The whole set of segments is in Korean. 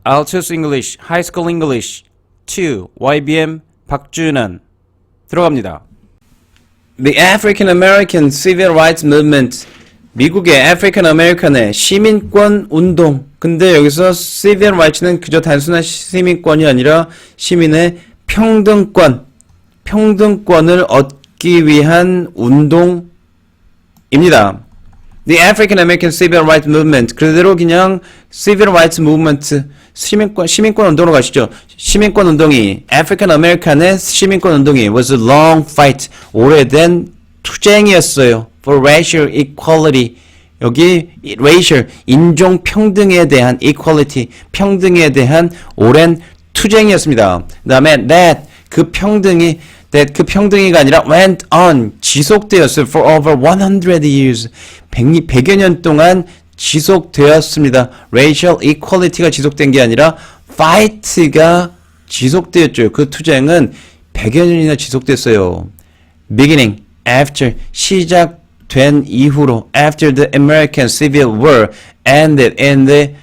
Altus English, High School English 2, YBM 박준환 들어갑니다. The African American Civil Rights Movement. 미국의 African American의 시민권 운동. 근데 여기서 Civil Rights는 그저 단순한 시민권이 아니라 시민의 평등권을 얻기 위한 운동입니다. The African American Civil Rights Movement. 그대로 그냥 Civil Rights Movement. 시민권 운동으로 가시죠. 시민권 운동이, African American의 시민권 운동이 was a long fight. 오래된 투쟁이었어요. For racial equality. 여기 racial, 인종 평등에 대한 equality, 평등에 대한 오랜 투쟁이었습니다. 그 다음에 그 평등이가 아니라 went on, 지속되었어요. For over 100 years. 100여 년 동안 지속되었습니다. Racial equality가 지속된 게 아니라 fight가 지속되었죠. 그 투쟁은 100여 년이나 지속됐어요. Beginning, after, 시작된 이후로, after the American Civil War ended in the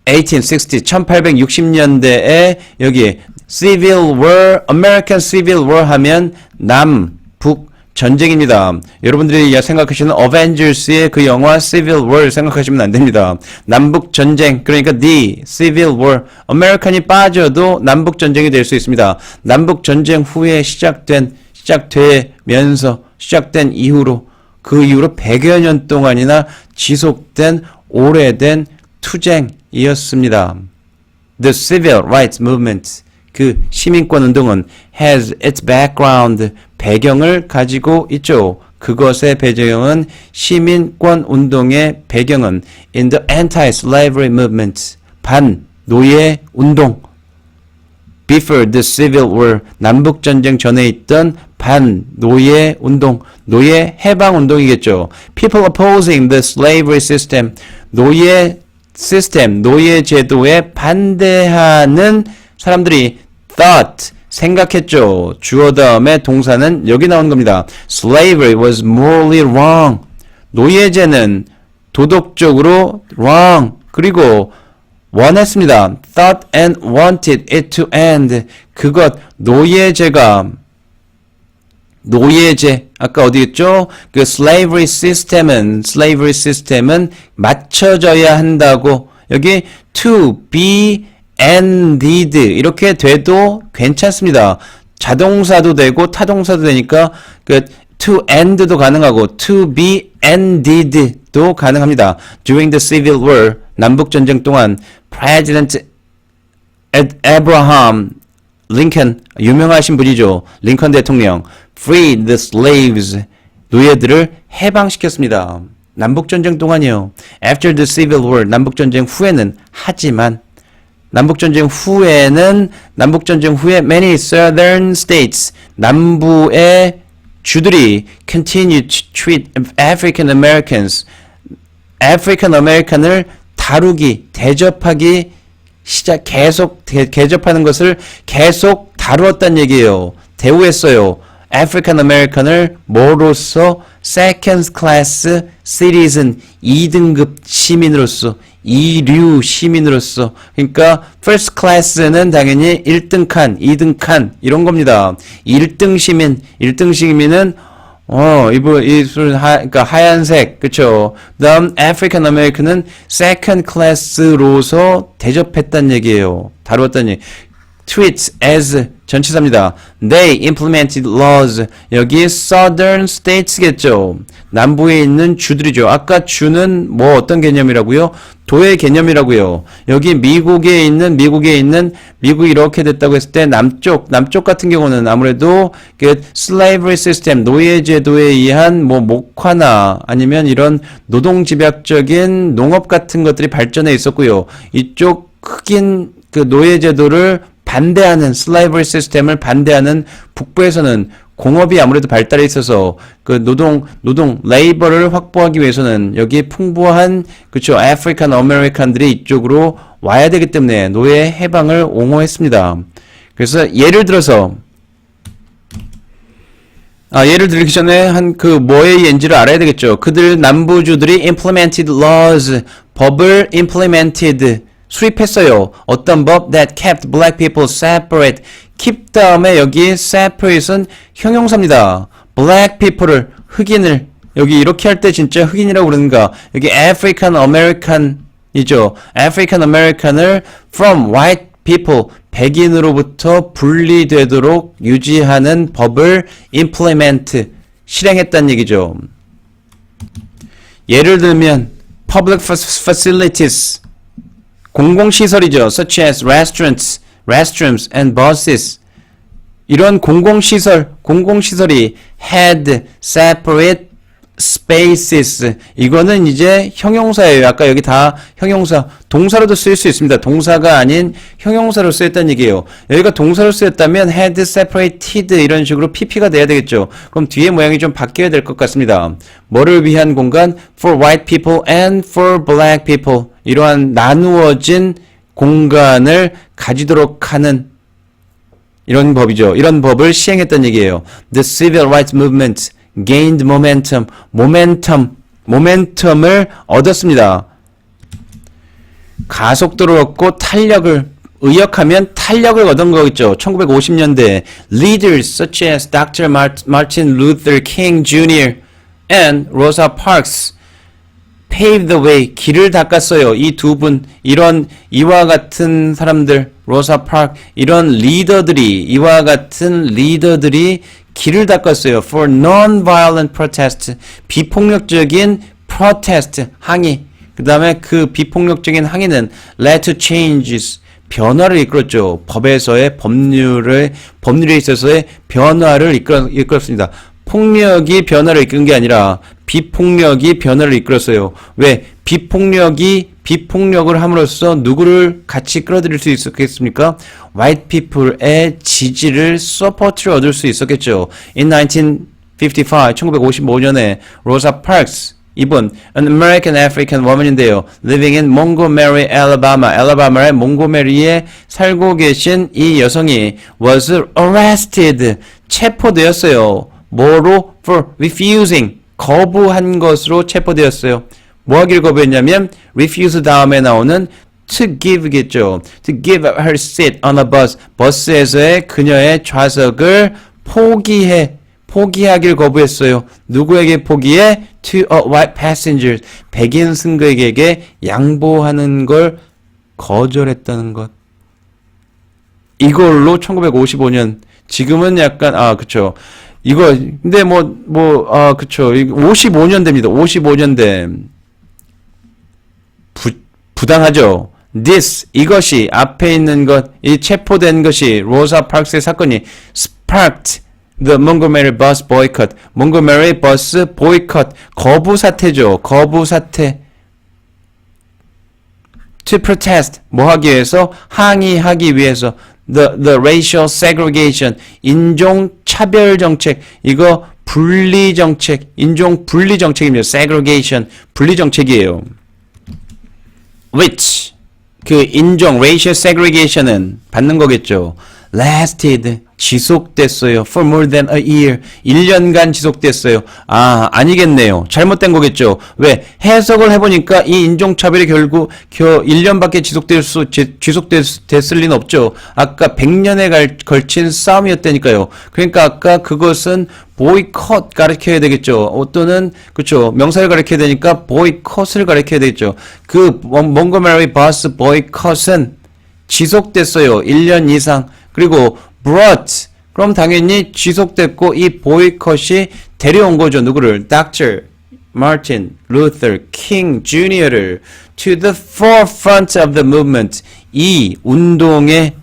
1860, 1860년대에 여기 Civil War, American Civil War 하면 남북 전쟁입니다. 여러분들이 생각하시는 어벤져스의 그 영화 Civil War 생각하시면 안 됩니다. 남북 전쟁, 그러니까 the Civil War, 아메리칸이 빠져도 남북 전쟁이 될 수 있습니다. 남북 전쟁 후에 시작된 이후로, 그 이후로 100여 년 동안이나 지속된 오래된 투쟁이었습니다. The Civil Rights Movement, 그 시민권 운동은 has its background, 배경을 가지고 있죠. 그것의 배경은, 시민권 운동의 배경은 in the anti-slavery movement, 반노예 운동. Before the Civil War, 남북전쟁 전에 있던 반노예 운동, 노예 해방 운동이겠죠. People opposing the slavery system, 노예 제도에 반대하는 사람들이 thought, 생각했죠. 주어 다음에 동사는 여기 나온 겁니다. Slavery was morally wrong. 노예제는 도덕적으로 wrong. 그리고 원했습니다. Thought and wanted it to end. 그것, 노예제, 아까 어디 있죠? 그 slavery system은 맞춰져야 한다고. 여기 to be ended 이렇게 돼도 괜찮습니다. 자동사도 되고 타동사도 되니까 그 to end도 가능하고 to be ended도 가능합니다. During the Civil War, 남북전쟁 동안 President Abraham Lincoln, 유명하신 분이죠. 링컨 대통령 freed the slaves, 노예들을 해방시켰습니다. 남북전쟁 동안이요. After the Civil War, 남북전쟁 후에는, 하지만 남북전쟁 후에 many southern states, 남부의 주들이 continue to treat African Americans, African American을 다루기, 대접하기 대접하는 것을 계속 다루었단 얘기예요. 대우했어요. African American을 뭐로서? Second class citizen, 2등급 시민으로서, 2류 시민으로서. 그러니까 first class는 당연히 1등 칸, 2등 칸 이런 겁니다. 1등 시민은 그러니까 하얀색, 그쵸? 그다음 African American은 second class로서 대접했단 얘기예요. 다루었단 얘기. treat as 전치사입니다. They implemented laws. 여기 southern states겠죠. 남부에 있는 주들이죠. 아까 주는 뭐 어떤 개념이라고요? 도의 개념이라고요. 여기 미국이 이렇게 됐다고 했을 때 남쪽 같은 경우는 아무래도 그 slavery system, 노예 제도에 의한 뭐 목화나 아니면 이런 노동 집약적인 농업 같은 것들이 발전해 있었고요. 이쪽 흑인 그 노예 제도를 반대하는, 슬레이버리 시스템을 반대하는 북부에서는 공업이 아무래도 발달해 있어서 그 노동 레이버를 확보하기 위해서는 여기 풍부한, 그쵸, 아프리칸 아메리칸들이 이쪽으로 와야 되기 때문에 노예 해방을 옹호했습니다. 그래서 예를 들기 전에 한 그 뭐의 예인지를 알아야 되겠죠. 그들 남부주들이 implemented laws, 법을 implemented, 수립했어요. 어떤 법? That kept black people separate. keep 다음에 여기 separate은 형용사입니다. black people을 흑인을 여기 이렇게 할 때 진짜 흑인이라고 그러는가? 여기 African American이죠. African American을 from white people 백인으로부터 분리되도록 유지하는 법을 implement 실행했다는 얘기죠. 예를 들면 public facilities 공공시설이죠. such as restaurants, restrooms and buses 이런 공공시설이 had separate spaces 이거는 이제 형용사예요. 아까 여기 다 형용사 동사로도 쓰일 수 있습니다. 동사가 아닌 형용사로 쓰였다는 얘기예요. 여기가 동사로 쓰였다면 had separated 이런 식으로 pp가 돼야 되겠죠. 그럼 뒤에 모양이 좀 바뀌어야 될 것 같습니다. 뭐를 위한 공간? for white people and for black people 이러한 나누어진 공간을 가지도록 하는 이런 법이죠. 이런 법을 시행했다는 얘기예요. The civil rights movement gained momentum을 얻었습니다. 가속도를 얻고 탄력을 의역하면 탄력을 얻은 거겠죠. 1950년대 leaders such as Dr. Martin Luther King Jr. and Rosa Parks paved the way 길을 닦았어요. 이 두 분 이와 같은 사람들 로사 파크 이런 리더들이 이와 같은 리더들이 길을 닦았어요. For non-violent protest 비폭력적인 protest 항의 그 다음에 그 비폭력적인 항의는 led to changes 변화를 이끌었죠. 법에서의 법률에 있어서의 변화를 이끌었습니다. 폭력이 변화를 이끄는 게 아니라 비폭력이 변화를 이끌었어요. 왜? 비폭력을 함으로써 누구를 같이 끌어들일 수 있었겠습니까? White people의 지지를, support를 얻을 수 있었겠죠. In 1955년에 Rosa Parks 이분, an American African woman인데요. living in Montgomery, Alabama. 알라바마의 몽고메리에 살고 계신 이 여성이 was arrested. 체포되었어요. 뭐로? for refusing. 거부한 것으로 체포되었어요. 뭐 하기를 거부했냐면 refuse 다음에 나오는 to give겠죠. to give her seat on a bus. 버스에서의 그녀의 좌석을 포기하길 거부했어요. 누구에게 포기해? to a white passenger. 백인 승객에게 양보하는 걸 거절했다는 것. 이걸로 1955년 지금은 약간 그쵸. 이거 근데 그쵸. 55년대입니다. 55년대. 부당하죠. This 이것이 앞에 있는 것, 이 체포된 것이 로사 파크스의 사건이 sparked the Montgomery bus boycott. 몽고메리 버스 보이콧 거부 사태죠. 거부 사태. To protest 뭐 하기 위해서? 항의하기 위해서. The racial segregation 인종 차별 정책 이거 분리 정책 인종 분리 정책입니다. segregation 분리 정책이에요. which 그 인종 racial segregation은 받는 거겠죠. lasted 지속됐어요. for more than a year 1년간 지속됐어요. 아니겠네요. 잘못된 거겠죠. 왜? 해석을 해보니까 이 인종차별이 결국 1년밖에 지속됐을 리는 없죠. 아까 100년에 걸친 싸움이었다니까요. 그러니까 아까 그것은 보이콧 가르쳐야 되겠죠. 또는 그렇죠. 명사를 가르쳐야 되니까 보이콧을 가르쳐야 되겠죠. 그 몽고메리 버스 보이콧은 지속됐어요. 1년 이상. 그리고 brought 그럼 당연히 지속됐고 이 보이콧이 데려온 거죠. 누구를? Dr. Martin Luther King Jr.를 to the forefront of the movement 이 운동의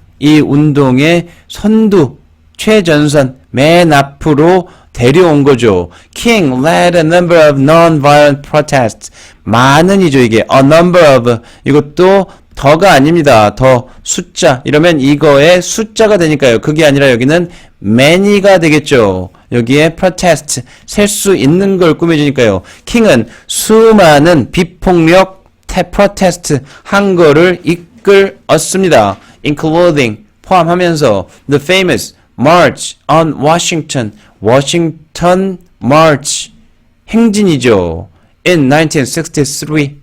선두 최전선 맨 앞으로 데려온 거죠. King led a number of non-violent protests 많은이죠. 이게 a number of 이것도 더가 아닙니다. 더 숫자 이러면 이거의 숫자가 되니까요. 그게 아니라 여기는 many가 되겠죠. 여기에 protest 셀 수 있는 걸 꾸며주니까요. 킹은 수많은 비폭력 protest 한 거를 이끌었습니다. including 포함하면서 the famous March on Washington March 행진이죠. in 1963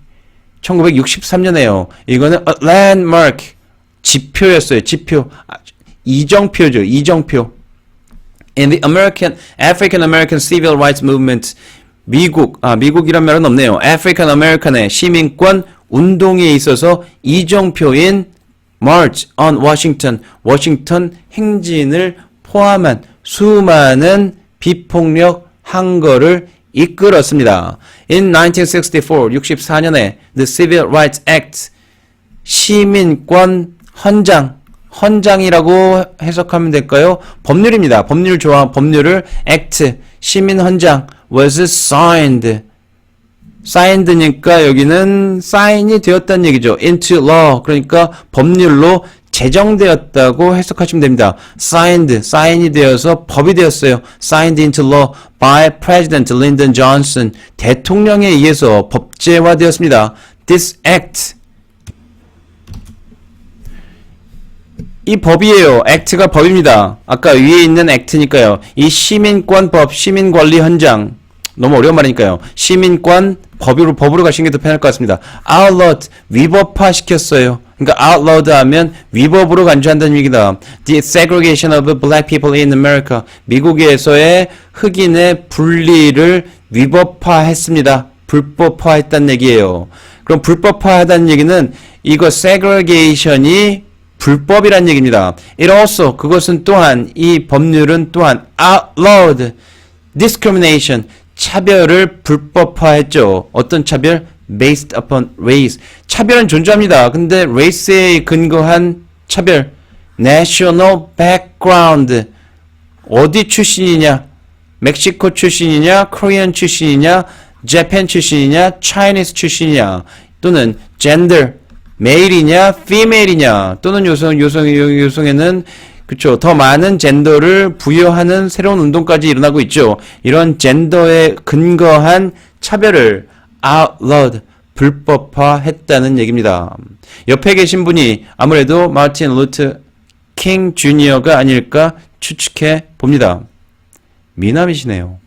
1963년에요. 이거는 a landmark, 지표였어요. 지표. 이정표죠. 이정표. In the African American Civil Rights Movement, 미국이란 말은 없네요. African American의 시민권 운동에 있어서 이정표인 March on Washington, 워싱턴 행진을 포함한 수많은 비폭력 항거를 이끌었습니다. In 1964, 64년에 The Civil Rights Act, 시민권 헌장이라고 해석하면 될까요? 법률입니다. 법률을 Act, 시민헌장 was signed. signed니까 여기는 사인이 되었다는 얘기죠. into law, 그러니까 법률로 제정되었다고 해석하시면 됩니다. 사인이 되어서 법이 되었어요. signed into law by President Lyndon Johnson. 대통령에 의해서 법제화되었습니다. This act, 이 법이에요. act가 법입니다. 아까 위에 있는 act니까요. 이 시민권법, 시민권리헌장, 너무 어려운 말이니까요. 시민권 법으로 가시는 게 더 편할 것 같습니다. outlawed, 위법화시켰어요. 그러니까 outlawed 하면 위법으로 간주한다는 얘기다. The segregation of black people in America. 미국에서의 흑인의 분리를 위법화했습니다. 불법화했다는 얘기예요. 그럼 불법화하다는 얘기는 이거 segregation이 불법이란 얘기입니다. It also, 그것은 또한, 이 법률은 또한 outlawed discrimination, 차별을 불법화했죠. 어떤 차별? Based upon race. 차별은 존재합니다. 근데 race에 근거한 차별. National background. 어디 출신이냐? 멕시코 출신이냐? 코리안 출신이냐? 재팬 출신이냐? Chinese 출신이냐? 또는 gender. 메일이냐? female이냐? 또는 요성에는 그쵸. 더 많은 젠더를 부여하는 새로운 운동까지 일어나고 있죠. 이런 젠더에 근거한 차별을 outlawed, 불법화했다는 얘기입니다. 옆에 계신 분이 아무래도 마틴 루터 킹 주니어가 아닐까 추측해 봅니다. 미남이시네요.